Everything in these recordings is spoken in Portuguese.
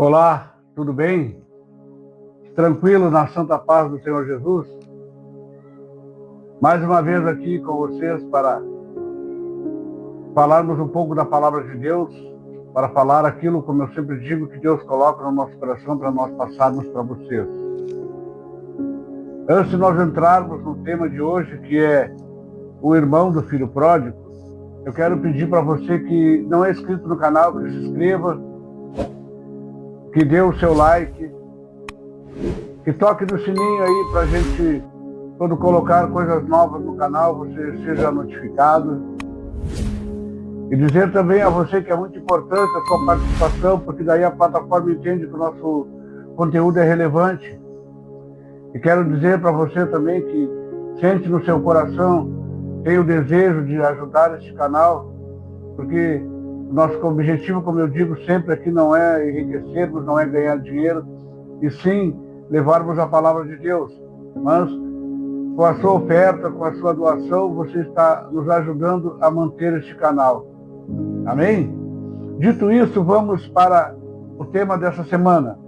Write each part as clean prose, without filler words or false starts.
Olá, tudo bem? Tranquilo na santa paz do Senhor Jesus? Mais uma vez aqui com vocês para falarmos um pouco da palavra de Deus, para falar aquilo, como eu sempre digo, que Deus coloca no nosso coração para nós passarmos para vocês. Antes de nós entrarmos no tema de hoje, que é o irmão do filho pródigo, eu quero pedir para você que não é inscrito no canal, que se inscreva, que dê o seu like, que toque no sininho aí para a gente, quando colocar coisas novas no canal, você seja notificado. E dizer também a você que é muito importante a sua participação, porque daí a plataforma entende que o nosso conteúdo é relevante. E quero dizer para você também que sente no seu coração, tem o desejo de ajudar este canal, porque nosso objetivo, como eu digo sempre aqui, não é enriquecermos, não é ganhar dinheiro, e sim levarmos a palavra de Deus. Mas com a sua oferta, com a sua doação, você está nos ajudando a manter este canal. Amém? Dito isso, vamos para o tema dessa semana.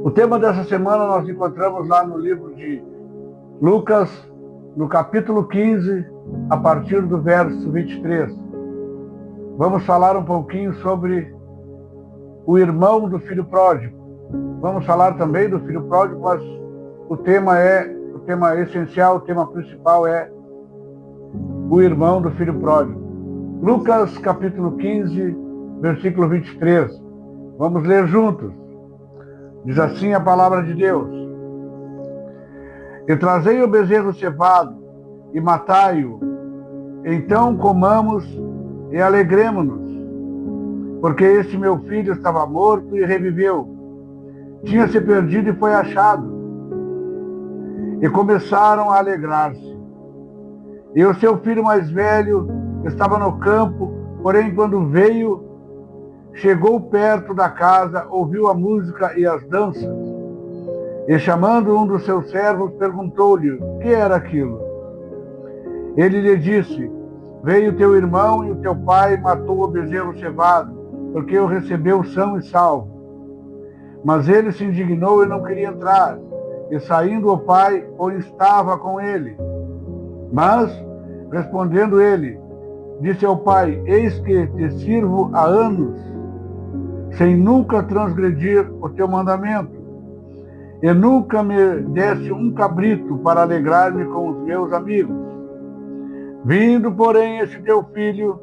O tema dessa semana nós encontramos lá no livro de Lucas, no capítulo 15, a partir do verso 23. Vamos falar um pouquinho sobre o irmão do filho pródigo. Vamos falar também do filho pródigo, mas o tema essencial, o tema principal é o irmão do filho pródigo. Lucas capítulo 15, versículo 23. Vamos ler juntos. Diz assim a palavra de Deus: E trazei o bezerro cevado, e matai-o, então comamos e alegremo-nos, porque este meu filho estava morto e reviveu, tinha se perdido e foi achado. E começaram a alegrar-se. E o seu filho mais velho estava no campo, porém quando veio, chegou perto da casa, ouviu a música e as danças. E chamando um dos seus servos, perguntou-lhe o que era aquilo. Ele lhe disse: Veio teu irmão e o teu pai matou o bezerro cevado, porque o recebeu são e salvo. Mas ele se indignou e não queria entrar. E saindo o pai, o instava com ele. Mas, respondendo ele, disse ao pai: Eis que te sirvo há anos, sem nunca transgredir o teu mandamento. E nunca me deste um cabrito para alegrar-me com os meus amigos. Vindo, porém, este teu filho,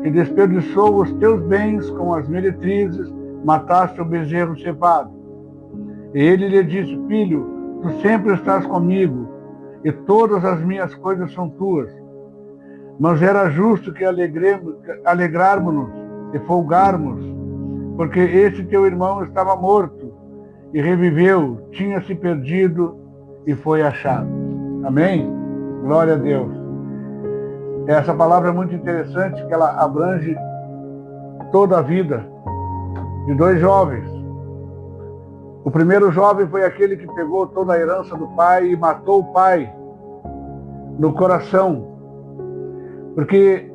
que desperdiçou os teus bens com as meretrizes, mataste o bezerro cevado. E ele lhe disse: Filho, tu sempre estás comigo, e todas as minhas coisas são tuas. Mas era justo que alegrarmos-nos e folgarmos, porque este teu irmão estava morto e reviveu, tinha se perdido e foi achado. Amém? Glória a Deus. Essa palavra é muito interessante, que ela abrange toda a vida de dois jovens. O primeiro jovem foi aquele que pegou toda a herança do pai e matou o pai no coração. Porque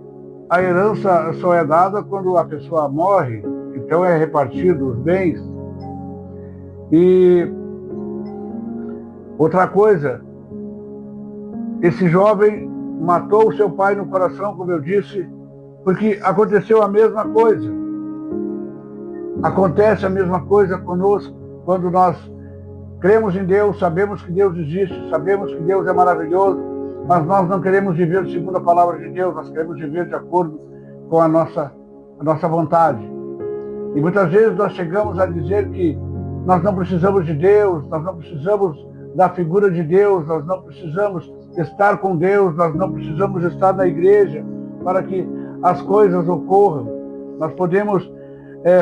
a herança só é dada quando a pessoa morre, então é repartido os bens. E outra coisa, esse jovem matou o seu pai no coração, como eu disse, porque aconteceu a mesma coisa. Acontece a mesma coisa conosco quando nós cremos em Deus, sabemos que Deus existe, sabemos que Deus é maravilhoso, mas nós não queremos viver segundo a palavra de Deus, nós queremos viver de acordo com a nossa vontade. E muitas vezes nós chegamos a dizer que nós não precisamos de Deus, nós não precisamos da figura de Deus, nós não precisamos estar com Deus, nós não precisamos estar na igreja para que as coisas ocorram. Nós podemos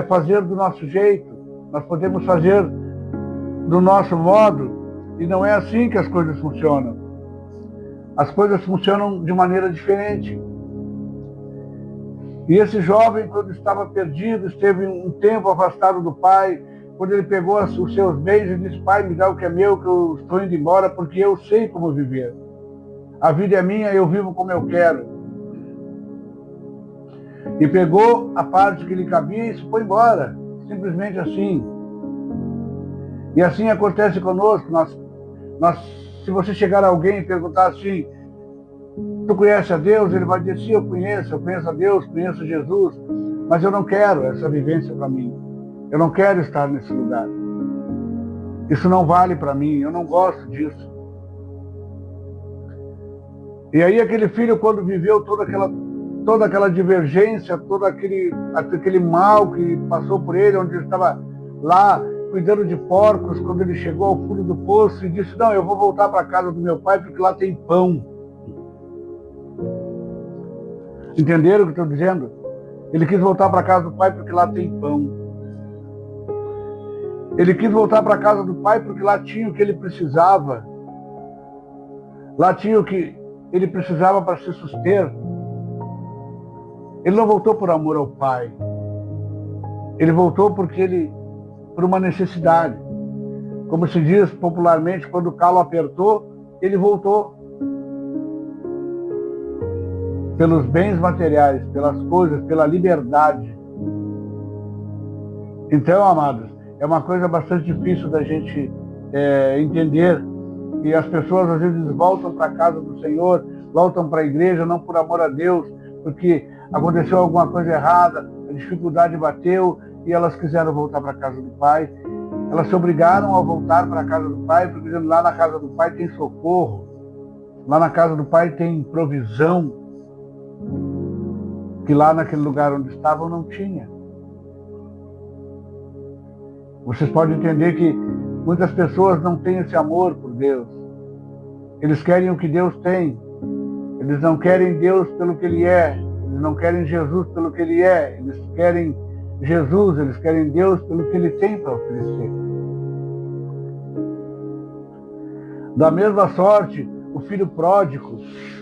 fazer do nosso jeito, nós podemos fazer do nosso modo, e não é assim que as coisas funcionam. As coisas funcionam de maneira diferente. E esse jovem, quando estava perdido, esteve um tempo afastado do pai, quando ele pegou os seus bens e disse: Pai, me dá o que é meu, que eu estou indo embora, porque eu sei como viver. A vida é minha, eu vivo como eu quero. E pegou a parte que lhe cabia e se foi embora. simplesmente assim. E assim acontece conosco. Se você chegar a alguém e perguntar assim, tu conhece a Deus? Ele vai dizer, sim, eu conheço a Deus, conheço Jesus, mas eu não quero essa vivência para mim. Eu não quero estar nesse lugar. Isso não vale para mim, eu não gosto disso. E aí aquele filho, quando viveu toda aquela divergência, todo aquele mal que passou por ele, onde ele estava lá cuidando de porcos, quando ele chegou ao fundo do poço e disse, não, eu vou voltar para a casa do meu pai porque lá tem pão. Entenderam o que eu estou dizendo? Ele quis voltar para a casa do pai porque lá tem pão. Ele quis voltar para a casa do pai porque lá tinha o que ele precisava. Lá tinha o que ele precisava para se suster. Ele não voltou por amor ao pai. Ele voltou por uma necessidade. Como se diz popularmente, quando o calo apertou, ele voltou. Pelos bens materiais, pelas coisas, pela liberdade. Então, amados, é uma coisa bastante difícil da gente entender. E as pessoas às vezes voltam para a casa do Senhor, voltam para a igreja, não por amor a Deus, porque aconteceu alguma coisa errada, a dificuldade bateu e elas quiseram voltar para a casa do Pai. Elas se obrigaram a voltar para a casa do Pai, porque lá na casa do Pai tem socorro, lá na casa do Pai tem provisão, que lá naquele lugar onde estavam não tinha. Vocês podem entender que muitas pessoas não têm esse amor por Deus. Eles querem o que Deus tem. Eles não querem Deus pelo que Ele é. Eles não querem Jesus pelo que Ele é. Eles querem Jesus, eles querem Deus pelo que Ele tem para oferecer. Da mesma sorte, o filho pródigo,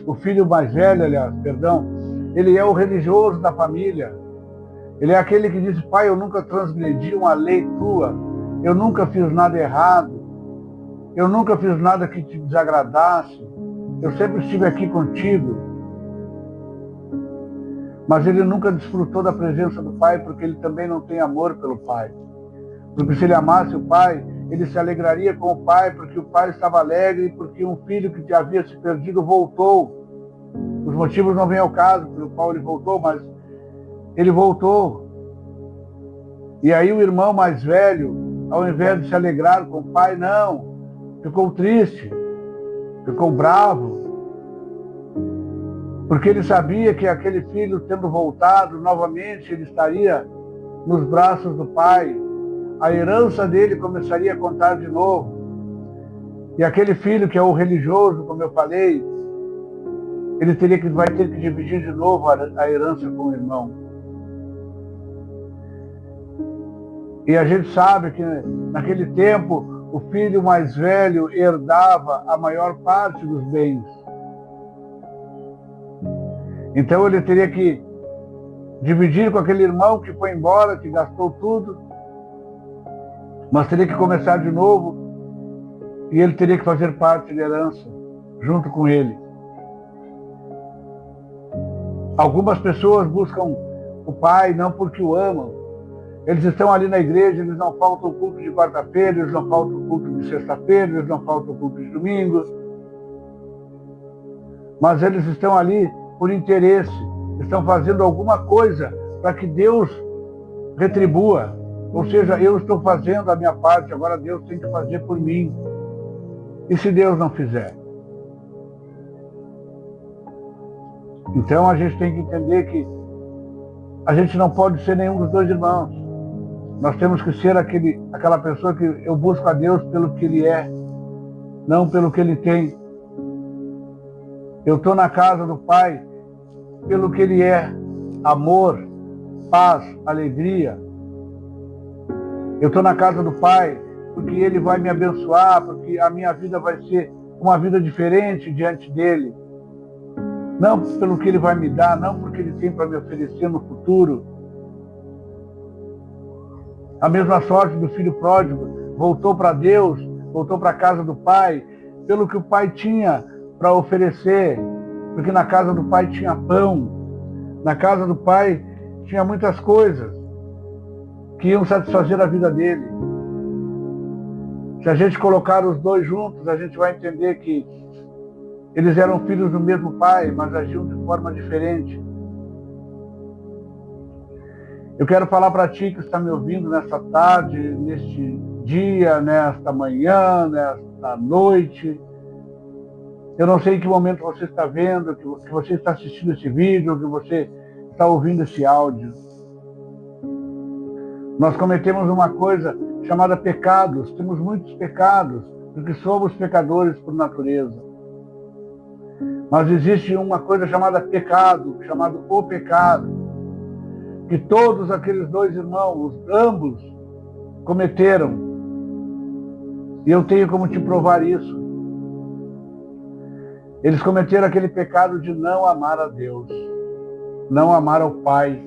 o filho mais velho, ele é o religioso da família. Ele é aquele que diz, pai, eu nunca transgredi uma lei tua, eu nunca fiz nada errado, eu nunca fiz nada que te desagradasse, eu sempre estive aqui contigo. Mas ele nunca desfrutou da presença do pai, porque ele também não tem amor pelo pai. Porque se ele amasse o pai, ele se alegraria com o pai, porque o pai estava alegre, porque um filho que havia se perdido voltou. Os motivos não vêm ao caso pelo qual ele voltou, mas ele voltou. E aí o irmão mais velho, ao invés de se alegrar com o pai, não, ficou triste, ficou bravo, porque ele sabia que aquele filho, tendo voltado novamente, ele estaria nos braços do pai, a herança dele começaria a contar de novo. E aquele filho que é o religioso, como eu falei, ele vai ter que dividir de novo a herança com o irmão. E a gente sabe que naquele tempo o filho mais velho herdava a maior parte dos bens. Então ele teria que dividir com aquele irmão que foi embora, que gastou tudo, mas teria que começar de novo e ele teria que fazer parte da herança junto com ele. Algumas pessoas buscam o pai não porque o amam. Eles estão ali na igreja, eles não faltam o culto de quarta-feira, eles não faltam o culto de sexta-feira, eles não faltam o culto de domingo. Mas eles estão ali por interesse, estão fazendo alguma coisa para que Deus retribua. Ou seja, eu estou fazendo a minha parte, agora Deus tem que fazer por mim. E se Deus não fizer? Então a gente tem que entender que a gente não pode ser nenhum dos dois irmãos. Nós temos que ser aquela pessoa que eu busco a Deus pelo que Ele é, não pelo que Ele tem. Eu estou na casa do Pai pelo que Ele é, amor, paz, alegria. Eu estou na casa do Pai porque Ele vai me abençoar, porque a minha vida vai ser uma vida diferente diante dEle. Não pelo que Ele vai me dar, não porque Ele tem para me oferecer no futuro. A mesma sorte do filho pródigo, voltou para Deus, voltou para a casa do Pai, pelo que o Pai tinha para oferecer, porque na casa do Pai tinha pão, na casa do Pai tinha muitas coisas. que iam satisfazer a vida dele. Se a gente colocar os dois juntos, a gente vai entender que eles eram filhos do mesmo pai, mas agiam de forma diferente. Eu quero falar para ti que está me ouvindo nesta tarde, neste dia, nesta manhã, nesta noite. Eu não sei em que momento você está vendo, que você está assistindo esse vídeo, que você está ouvindo esse áudio. Nós cometemos uma coisa chamada pecados. Temos muitos pecados, porque somos pecadores por natureza. Mas existe uma coisa chamada pecado, chamado o pecado, que todos aqueles dois irmãos, ambos, cometeram. E eu tenho como te provar isso. Eles cometeram aquele pecado de não amar a Deus, não amar ao Pai.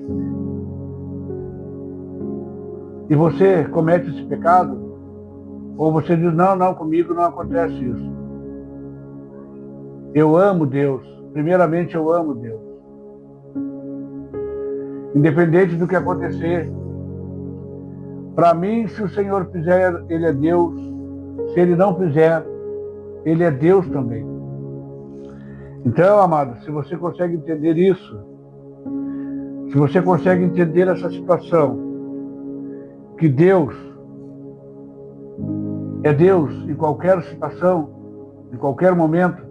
E você comete esse pecado? Ou você diz, não, comigo não acontece isso. Eu amo Deus. Primeiramente, eu amo Deus. Independente do que acontecer. Para mim, se o Senhor fizer, Ele é Deus. Se Ele não fizer, Ele é Deus também. Então, amado, se você consegue entender isso, se você consegue entender essa situação, que Deus é Deus em qualquer situação, em qualquer momento,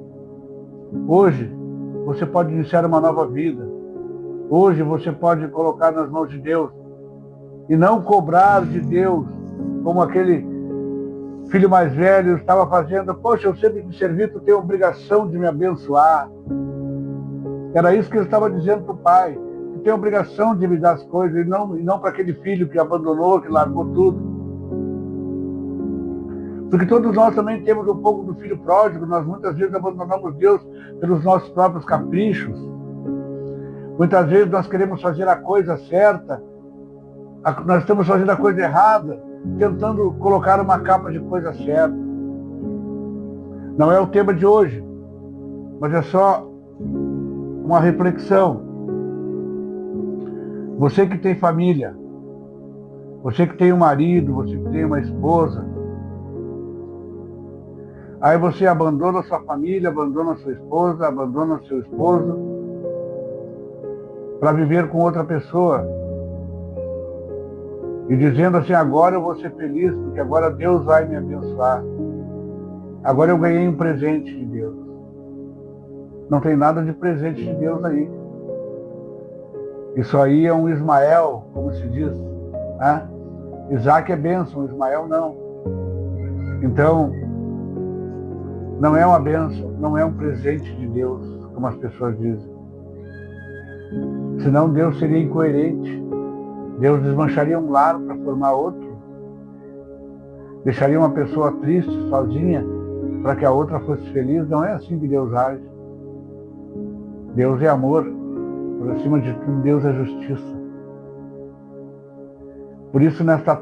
hoje você pode iniciar uma nova vida. Hoje você pode colocar nas mãos de Deus e não cobrar de Deus como aquele filho mais velho estava fazendo. Poxa, eu sempre te servi, tu tem a obrigação de me abençoar. Era isso que ele estava dizendo para o pai. Tu tem a obrigação de me dar as coisas e não para aquele filho que abandonou, que largou tudo. Porque todos nós também temos um pouco do filho pródigo. Nós muitas vezes abandonamos Deus pelos nossos próprios caprichos. Muitas vezes nós queremos fazer a coisa certa, nós estamos fazendo a coisa errada, tentando colocar uma capa de coisa certa. Não é o tema de hoje, mas é só uma reflexão. Você que tem família, você que tem um marido, você que tem uma esposa, aí você abandona a sua família, abandona a sua esposa, abandona o seu esposo, para viver com outra pessoa. E dizendo assim, agora eu vou ser feliz, porque agora Deus vai me abençoar. Agora eu ganhei um presente de Deus. Não tem nada de presente de Deus aí. Isso aí é um Ismael, como se diz. Né? Isaac é bênção, Ismael não. Então, não é uma bênção, não é um presente de Deus, como as pessoas dizem. Senão Deus seria incoerente. Deus desmancharia um lar para formar outro. Deixaria uma pessoa triste, sozinha, para que a outra fosse feliz. Não é assim que Deus age. Deus é amor. Por acima de tudo, Deus é justiça. Por isso, nesta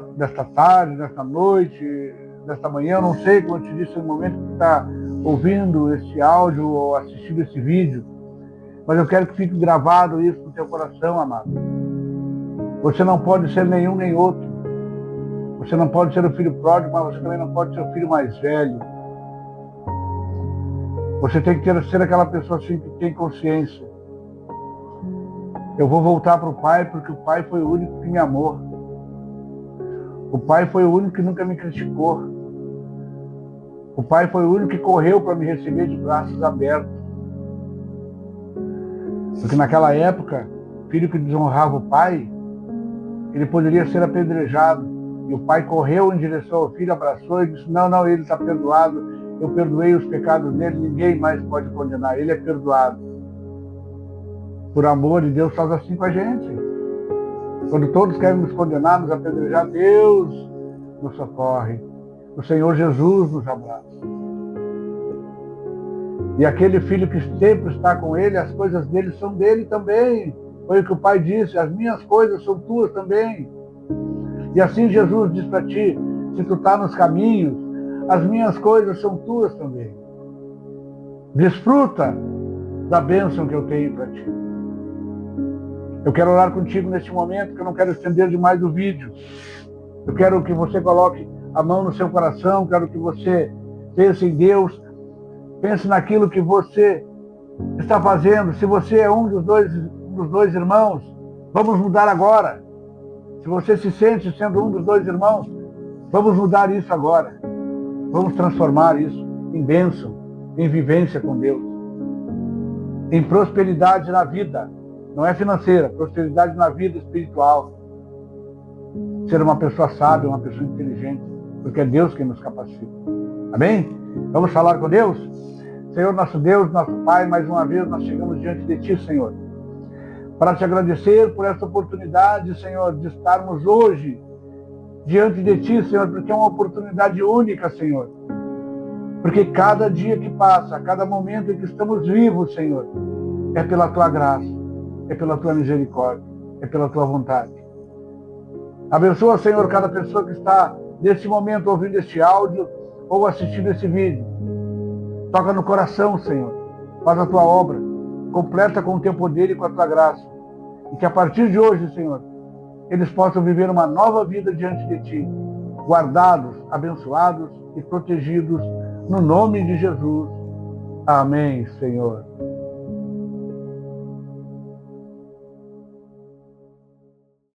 tarde, nesta noite, nesta manhã, eu não sei, como eu te disse, no momento que está ouvindo este áudio ou assistindo esse vídeo, mas eu quero que fique gravado isso no teu coração, amado. Você não pode ser nenhum nem outro. Você não pode ser o filho pródigo, mas você também não pode ser o filho mais velho. Você tem que ser aquela pessoa assim que tem consciência. Eu vou voltar para o Pai, porque o Pai foi o único que me amou. O Pai foi o único que nunca me criticou. O Pai foi o único que correu para me receber de braços abertos. Porque naquela época, o filho que desonrava o pai, ele poderia ser apedrejado. E o pai correu em direção ao filho, abraçou e disse, não, ele está perdoado, eu perdoei os pecados dele, ninguém mais pode condenar, ele é perdoado. Por amor de Deus faz assim com a gente. Quando todos querem nos condenar, nos apedrejar, Deus nos socorre. O Senhor Jesus nos abraça. E aquele filho que sempre está com ele, as coisas dele são dele também. Foi o que o pai disse, as minhas coisas são tuas também. E assim Jesus diz para ti, se tu está nos caminhos, as minhas coisas são tuas também. Desfruta da bênção que eu tenho para ti. Eu quero orar contigo neste momento, que eu não quero estender demais o vídeo. Eu quero que você coloque a mão no seu coração, quero que você pense em Deus, pense naquilo que você está fazendo. Se você é um dos dois irmãos, vamos mudar agora. Se você se sente sendo um dos dois irmãos, vamos mudar isso agora. Vamos transformar isso em bênção, em vivência com Deus, em prosperidade na vida. Não é financeira, prosperidade na vida espiritual. Ser uma pessoa sábia, uma pessoa inteligente, porque é Deus quem nos capacita. Amém? Vamos falar com Deus? Senhor, nosso Deus, nosso Pai, mais uma vez nós chegamos diante de Ti, Senhor, para Te agradecer por essa oportunidade, Senhor, de estarmos hoje diante de Ti, Senhor, porque é uma oportunidade única, Senhor. Porque cada dia que passa, cada momento em que estamos vivos, Senhor, é pela Tua graça, é pela Tua misericórdia, é pela Tua vontade. Abençoa, Senhor, cada pessoa que está nesse momento ouvindo este áudio ou assistindo esse vídeo. Toca no coração, Senhor. Faz a Tua obra. Completa com o Teu poder e com a Tua graça. E que a partir de hoje, Senhor, eles possam viver uma nova vida diante de Ti. Guardados, abençoados e protegidos no nome de Jesus. Amém, Senhor.